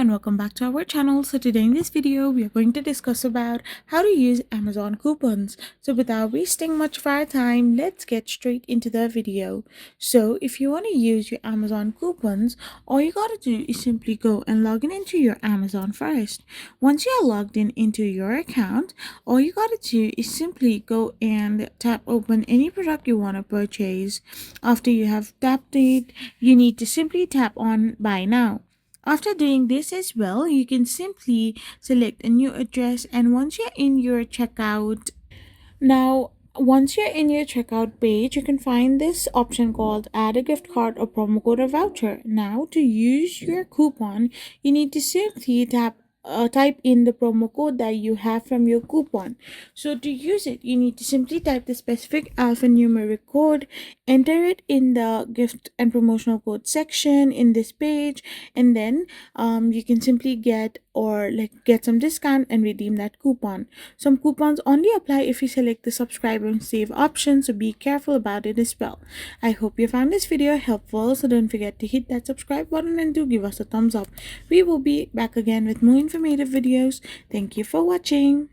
and welcome back to our channel. So today in this video we are going to discuss about how to use Amazon coupons. So without wasting much of our time, let's get straight into the video. So if you want to use your Amazon coupons, all you gotta do is simply go and log in into your Amazon first. Once you are logged in into your account, all you gotta do is simply go and tap open any product you want to purchase. After you have tapped it, you need to simply tap on buy now. After doing this as well, you can simply select a new address, and once you're in your checkout, once you're in your checkout page, you can find this option called add a gift card or promo code or voucher. Now, to use your coupon, you need to simply type in the promo code that you have from your coupon. So to use it, you need to simply type the specific alphanumeric code, enter it in the gift and promotional code section in this page, and then you can simply get some discount and redeem that coupon. Some coupons only apply if you select the subscribe and save option, so be careful about it as well. I hope you found this video helpful, so don't forget to hit that subscribe button and do give us a thumbs up. We will be back again with more informative videos. Thank you for watching.